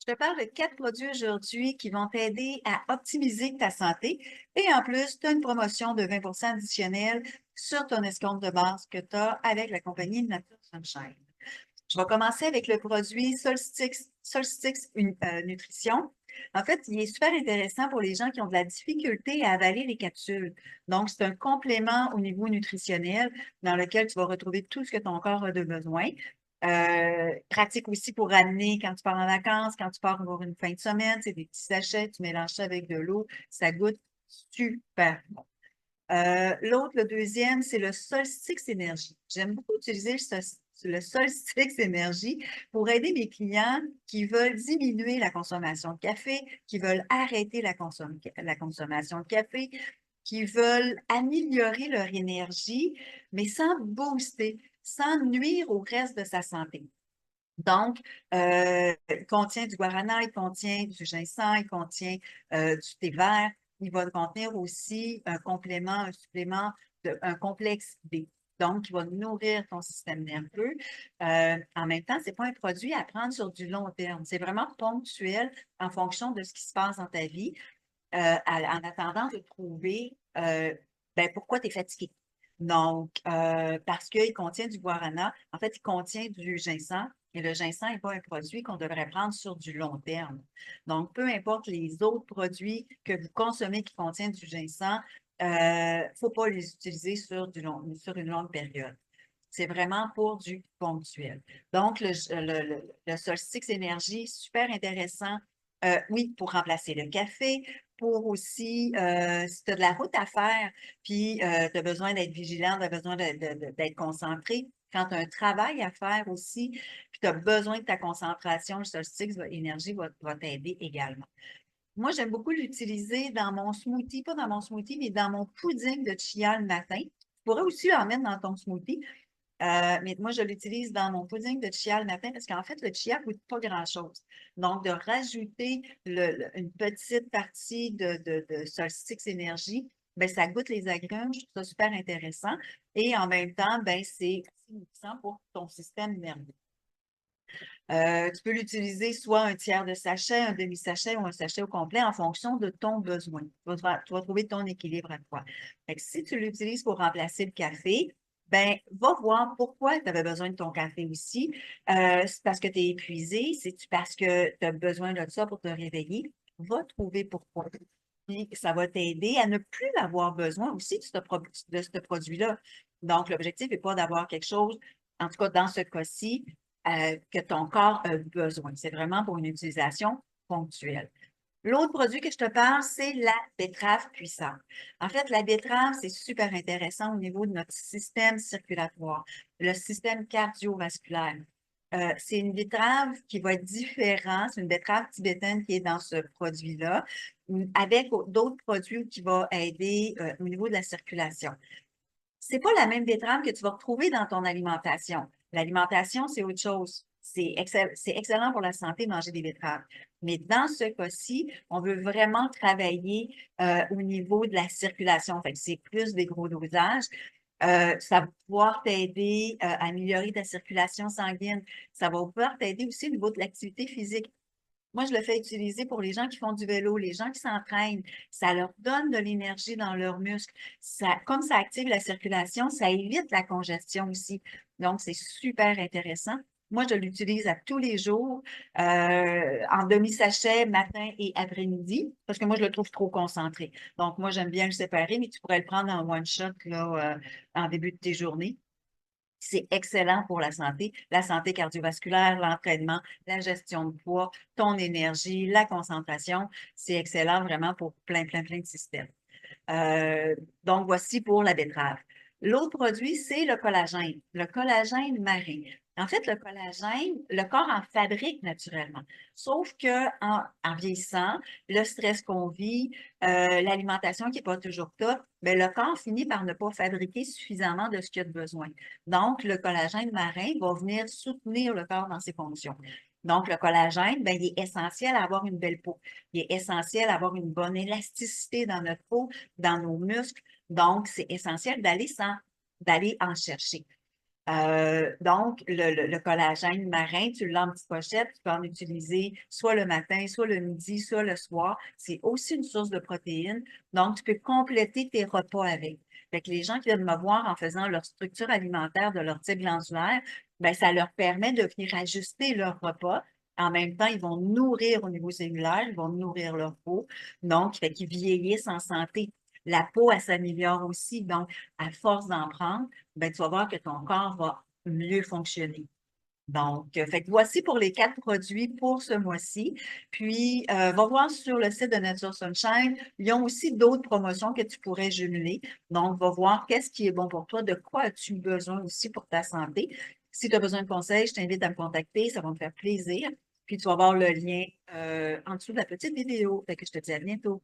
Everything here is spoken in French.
Je te parle de 4 produits aujourd'hui qui vont t'aider à optimiser ta santé et en plus, tu as une promotion de 20 additionnelle sur ton escompte de base que tu as avec la compagnie Nature Sunshine. Je vais commencer avec le produit Solstix Nutrition. En fait, il est super intéressant pour les gens qui ont de la difficulté à avaler les capsules. Donc, c'est un complément au niveau nutritionnel dans lequel tu vas retrouver tout ce que ton corps a de besoin. Pratique aussi pour ramener quand tu pars en vacances, quand tu pars avoir une fin de semaine, c'est des petits sachets, tu mélanges ça avec de l'eau, ça goûte super bon. L'autre, le deuxième, c'est le Solstix Énergie. J'aime beaucoup utiliser le Solstix Énergie pour aider mes clients qui veulent diminuer la consommation de café, qui veulent arrêter la consommation de café, qui veulent améliorer leur énergie, mais sans booster, sans nuire au reste de sa santé. Donc, il contient du guarana, il contient du ginseng, il contient du thé vert. Il va contenir aussi un complément, un supplément, un complexe B. Donc, il va nourrir ton système nerveux. En même temps, ce n'est pas un produit à prendre sur du long terme. C'est vraiment ponctuel en fonction de ce qui se passe dans ta vie, en attendant de trouver ben, pourquoi tu es fatigué. Donc, parce qu'il contient du guarana, en fait, il contient du ginseng, et le ginseng n'est pas un produit qu'on devrait prendre sur du long terme. Donc, peu importe les autres produits que vous consommez qui contiennent du ginseng, il ne faut pas les utiliser sur une longue période. C'est vraiment pour du ponctuel. Donc, le Solstice Énergie, super intéressant. Oui, pour remplacer le café, pour aussi, si tu as de la route à faire, puis tu as besoin d'être vigilant, tu as besoin d'être concentré. Quand tu as un travail à faire aussi, puis tu as besoin de ta concentration, le Solstice Énergie va t'aider également. Moi, j'aime beaucoup l'utiliser dans mon smoothie, pas dans mon smoothie, mais dans mon pudding de chia le matin. Tu pourrais aussi en mettre dans ton smoothie. Mais moi, je l'utilise dans mon pudding de chia le matin parce qu'en fait, le chia ne coûte pas grand-chose. Donc, de rajouter une petite partie de Solstice Énergie, ben, ça goûte les agrumes. Je trouve ça super intéressant. Et en même temps, ben, c'est nourrissant pour ton système nerveux. Tu peux l'utiliser soit un tiers de sachet, un demi-sachet ou un sachet au complet en fonction de ton besoin. Tu vas trouver ton équilibre à toi. Fait que si tu l'utilises pour remplacer le café, ben, va voir pourquoi tu avais besoin de ton café aussi. C'est parce que tu es épuisé, c'est parce que tu as besoin de ça pour te réveiller. Va trouver pourquoi. Puis ça va t'aider à ne plus avoir besoin aussi de ce produit-là. Donc, l'objectif n'est pas d'avoir quelque chose, en tout cas dans ce cas-ci, que ton corps a besoin. C'est vraiment pour une utilisation ponctuelle. L'autre produit que je te parle, c'est la betterave puissante. En fait, la betterave, c'est super intéressant au niveau de notre système circulatoire, le système cardiovasculaire. C'est une betterave qui va être différente, c'est une betterave tibétaine qui est dans ce produit-là, avec d'autres produits qui vont aider au niveau de la circulation. C'est pas la même betterave que tu vas retrouver dans ton alimentation. L'alimentation, c'est autre chose. C'est excellent pour la santé, manger des betteraves. Mais dans ce cas-ci, on veut vraiment travailler au niveau de la circulation. Fait que c'est plus des gros dosages. Ça va pouvoir t'aider à améliorer ta circulation sanguine. Ça va pouvoir t'aider aussi au niveau de l'activité physique. Moi, je le fais utiliser pour les gens qui font du vélo, les gens qui s'entraînent. Ça leur donne de l'énergie dans leurs muscles. Comme ça active la circulation, ça évite la congestion aussi. Donc, c'est super intéressant. Moi, je l'utilise à tous les jours, en demi-sachet, matin et après-midi, parce que moi, je le trouve trop concentré. Donc, moi, j'aime bien le séparer, mais tu pourrais le prendre en one shot là, en début de tes journées. C'est excellent pour la santé cardiovasculaire, l'entraînement, la gestion de poids, ton énergie, la concentration. C'est excellent vraiment pour plein de systèmes. Donc, voici pour la betterave. L'autre produit, c'est le collagène marin. En fait, le collagène, le corps en fabrique naturellement. Sauf que en vieillissant, le stress qu'on vit, l'alimentation qui n'est pas toujours top, bien, le corps finit par ne pas fabriquer suffisamment de ce qu'il a de besoin. Donc, le collagène marin va venir soutenir le corps dans ses fonctions. Donc, le collagène, bien, il est essentiel à avoir une belle peau. Il est essentiel à avoir une bonne élasticité dans notre peau, dans nos muscles. Donc, c'est essentiel d'aller en chercher. Donc, le collagène marin, tu l'as en petite pochette, tu peux en utiliser soit le matin, soit le midi, soit le soir. C'est aussi une source de protéines. Donc, tu peux compléter tes repas avec. Fait que les gens qui viennent me voir en faisant leur structure alimentaire de leur type glandulaire, ben, ça leur permet de venir ajuster leur repas. En même temps, ils vont nourrir au niveau cellulaire, ils vont nourrir leur peau. Donc, fait qu'ils vieillissent en santé. La peau, elle s'améliore aussi. Donc, à force d'en prendre, ben, tu vas voir que ton corps va mieux fonctionner. Donc, fait que voici pour les 4 produits pour ce mois-ci. Puis, va voir sur le site de Nature Sunshine. Ils ont aussi d'autres promotions que tu pourrais jumeler. Donc, va voir qu'est-ce qui est bon pour toi, de quoi as-tu besoin aussi pour ta santé. Si tu as besoin de conseils, je t'invite à me contacter, ça va me faire plaisir. Puis, tu vas voir le lien en dessous de la petite vidéo. Fait que je te dis à bientôt.